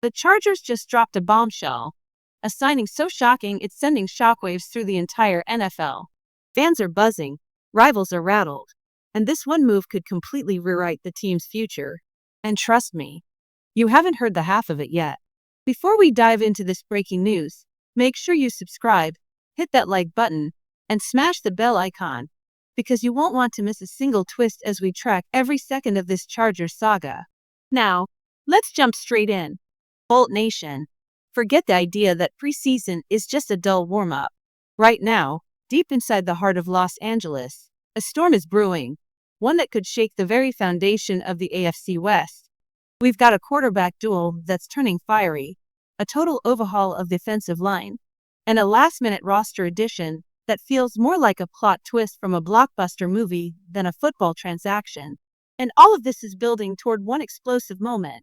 The Chargers just dropped a bombshell, a signing so shocking it's sending shockwaves through the entire NFL. Fans are buzzing, rivals are rattled, and this one move could completely rewrite the team's future. And trust me, you haven't heard the half of it yet. Before we dive into this breaking news, make sure you subscribe, hit that like button, and smash the bell icon, because you won't want to miss a single twist as we track every second of this Chargers saga. Now, let's jump straight in. Bolt Nation, forget the idea that preseason is just a dull warm-up. Right now, deep inside the heart of Los Angeles, a storm is brewing, one that could shake the very foundation of the AFC West. We've got a quarterback duel that's turning fiery, a total overhaul of the defensive line, and a last-minute roster addition that feels more like a plot twist from a blockbuster movie than a football transaction. And all of this is building toward one explosive moment: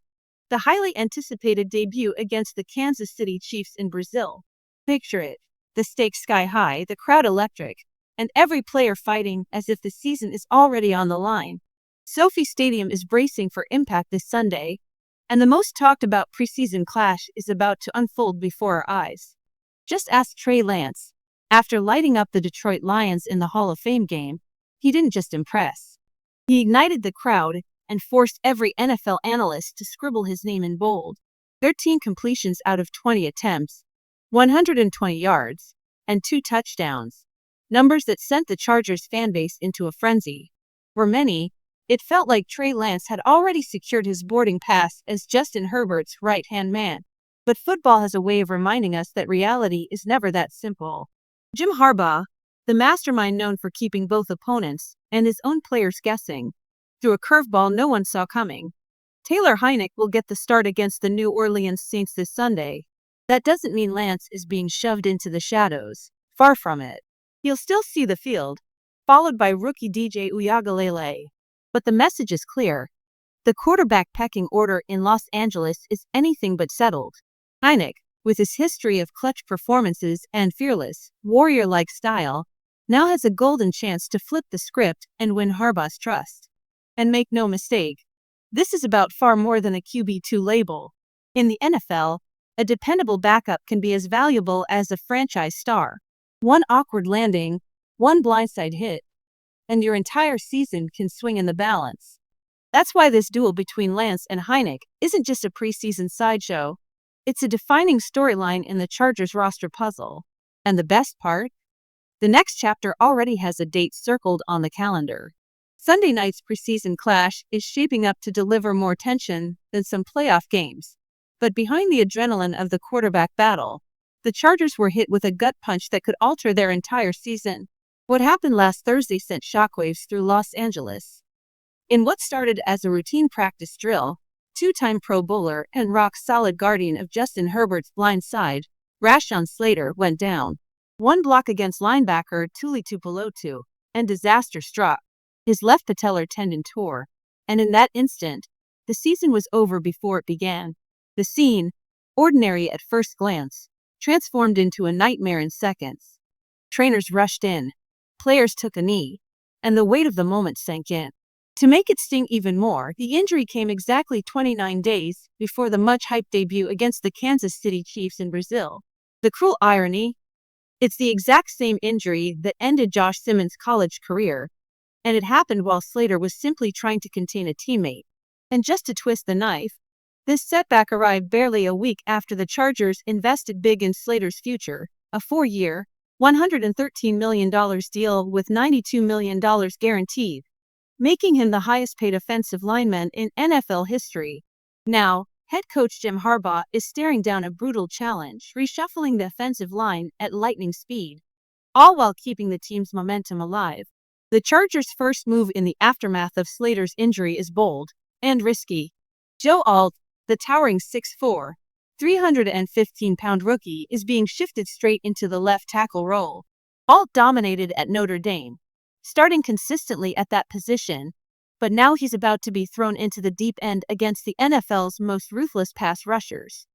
the highly anticipated debut against the Kansas City Chiefs in Brazil. Picture it: the stakes sky high, the crowd electric, and every player fighting as if the season is already on the line. SoFi Stadium is bracing for impact this Sunday, and the most talked about preseason clash is about to unfold before our eyes. Just ask Trey Lance. After lighting up the Detroit Lions in the Hall of Fame game, he didn't just impress. He ignited the crowd and forced every NFL analyst to scribble his name in bold. 13 completions out of 20 attempts, 120 yards, and 2 touchdowns. Numbers that sent the Chargers fanbase into a frenzy. For many, it felt like Trey Lance had already secured his boarding pass as Justin Herbert's right-hand man. But football has a way of reminding us that reality is never that simple. Jim Harbaugh, the mastermind known for keeping both opponents and his own players guessing, threw a curveball no one saw coming. Taylor Heinicke will get the start against the New Orleans Saints this Sunday. That doesn't mean Lance is being shoved into the shadows. Far from it. He'll still see the field, followed by rookie DJ Uiagalelei. But the message is clear. The quarterback pecking order in Los Angeles is anything but settled. Heinicke, with his history of clutch performances and fearless, warrior-like style, now has a golden chance to flip the script and win Harbaugh's trust. And make no mistake, this is about far more than a QB2 label. In the NFL, a dependable backup can be as valuable as a franchise star. One awkward landing, one blindside hit, and your entire season can swing in the balance. That's why this duel between Lance and Heinicke isn't just a preseason sideshow. It's a defining storyline in the Chargers roster puzzle. And the best part? The next chapter already has a date circled on the calendar. Sunday night's preseason clash is shaping up to deliver more tension than some playoff games. But behind the adrenaline of the quarterback battle, the Chargers were hit with a gut punch that could alter their entire season. What happened last Thursday sent shockwaves through Los Angeles. In what started as a routine practice drill, two-time Pro Bowler and rock-solid guardian of Justin Herbert's blind side, Rashon Slater, went down. One block against linebacker Tuli Tuipulotu, and disaster struck. His left patellar tendon tore, and in that instant, the season was over before it began. The scene, ordinary at first glance, transformed into a nightmare in seconds. Trainers rushed in, players took a knee, and the weight of the moment sank in. To make it sting even more, the injury came exactly 29 days before the much-hyped debut against the Kansas City Chiefs in Brazil. The cruel irony? It's the exact same injury that ended Josh Simmons' college career, and it happened while Slater was simply trying to contain a teammate. And just to twist the knife, this setback arrived barely a week after the Chargers invested big in Slater's future, a 4-year, $113 million deal with $92 million guaranteed, making him the highest-paid offensive lineman in NFL history. Now, head coach Jim Harbaugh is staring down a brutal challenge, reshuffling the offensive line at lightning speed, all while keeping the team's momentum alive. The Chargers' first move in the aftermath of Slater's injury is bold and risky. Joe Alt, the towering 6'4", 315-pound rookie, is being shifted straight into the left tackle role. Alt dominated at Notre Dame, starting consistently at that position, but now he's about to be thrown into the deep end against the NFL's most ruthless pass rushers.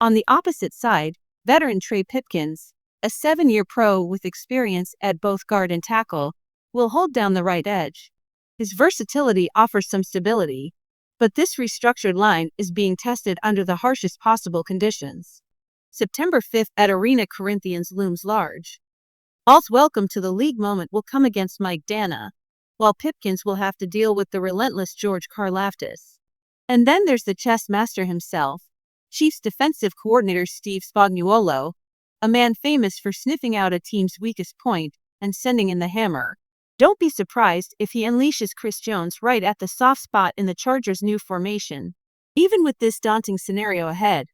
On the opposite side, veteran Trey Pipkins, a 7-year pro with experience at both guard and tackle, will hold down the right edge. His versatility offers some stability, But this restructured line is being tested under the harshest possible conditions. September 5th at Arena Corinthians looms large. All's welcome to the league moment will come against Mike Dana, while Pipkins will have to deal with the relentless George Karlaftis. And then there's the chess master himself, Chiefs defensive coordinator Steve Spagnuolo, a man famous for sniffing out a team's weakest point and sending in the hammer. Don't be surprised if he unleashes Chris Jones right at the soft spot in the Chargers' new formation. Even with this daunting scenario ahead,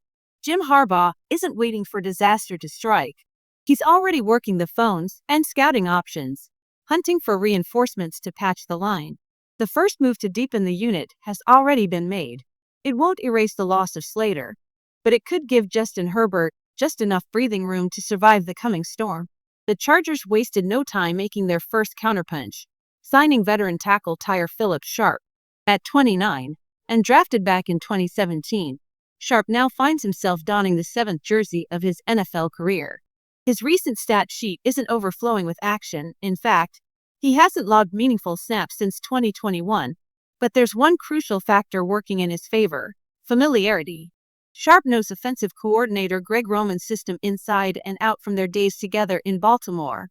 Jim Harbaugh isn't waiting for disaster to strike. He's already working the phones and scouting options, hunting for reinforcements to patch the line. The first move to deepen the unit has already been made. It won't erase the loss of Slater, but it could give Justin Herbert just enough breathing room to survive the coming storm. The Chargers wasted no time making their first counterpunch, signing veteran tackle Tyre Phillips Sharp at 29 and drafted back in 2017. Sharp now finds himself donning the 7th jersey of his NFL career. His recent stat sheet isn't overflowing with action. In fact, he hasn't logged meaningful snaps since 2021, but there's one crucial factor working in his favor: familiarity. Sharp knows offensive coordinator Greg Roman's system inside and out from their days together in Baltimore,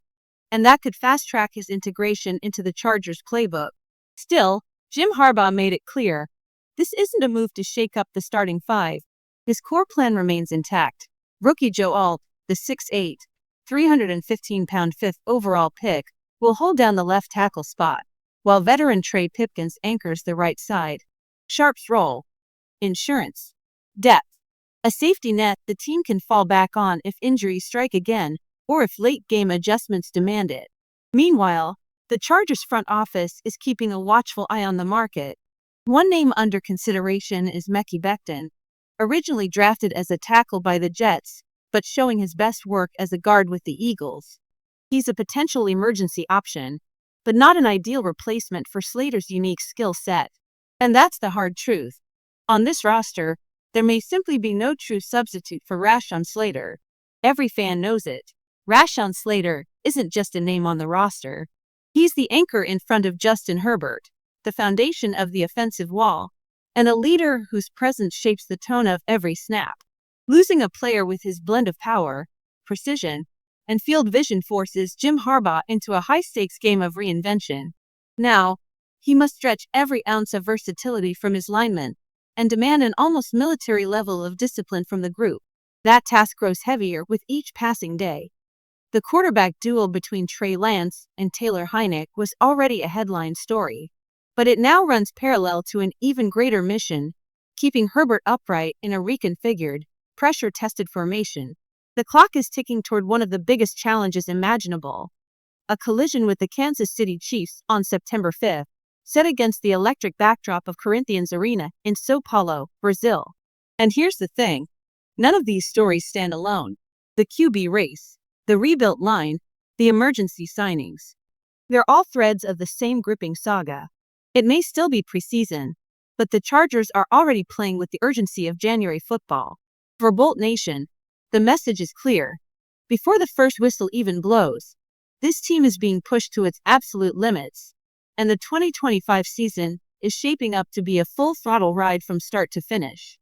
and that could fast-track his integration into the Chargers' playbook. Still, Jim Harbaugh made it clear, this isn't a move to shake up the starting five. His core plan remains intact. Rookie Joe Alt, the 6'8", 315-pound 5th overall pick, will hold down the left tackle spot, while veteran Trey Pipkins anchors the right side. Sharp's role: insurance, depth, a safety net the team can fall back on if injuries strike again or if late-game adjustments demand it. Meanwhile, the Chargers front office is keeping a watchful eye on the market. One name under consideration is Mekhi Becton, originally drafted as a tackle by the Jets, but showing his best work as a guard with the Eagles. He's a potential emergency option, but not an ideal replacement for Slater's unique skill set. And that's the hard truth. On this roster, there may simply be no true substitute for Rashon Slater. Every fan knows it. Rashon Slater isn't just a name on the roster. He's the anchor in front of Justin Herbert, the foundation of the offensive wall, and a leader whose presence shapes the tone of every snap. Losing a player with his blend of power, precision, and field vision forces Jim Harbaugh into a high-stakes game of reinvention. Now, he must stretch every ounce of versatility from his linemen and demand an almost military level of discipline from the group. That task grows heavier with each passing day. The quarterback duel between Trey Lance and Taylor Heinicke was already a headline story, but it now runs parallel to an even greater mission, keeping Herbert upright in a reconfigured, pressure-tested formation. The clock is ticking toward one of the biggest challenges imaginable: a collision with the Kansas City Chiefs on September 5th, set against the electric backdrop of Corinthians Arena in São Paulo, Brazil. And here's the thing: none of these stories stand alone. The QB race, the rebuilt line, the emergency signings. They're all threads of the same gripping saga. It may still be preseason, but the Chargers are already playing with the urgency of January football. For Bolt Nation, the message is clear. Before the first whistle even blows, this team is being pushed to its absolute limits, and the 2025 season is shaping up to be a full-throttle ride from start to finish.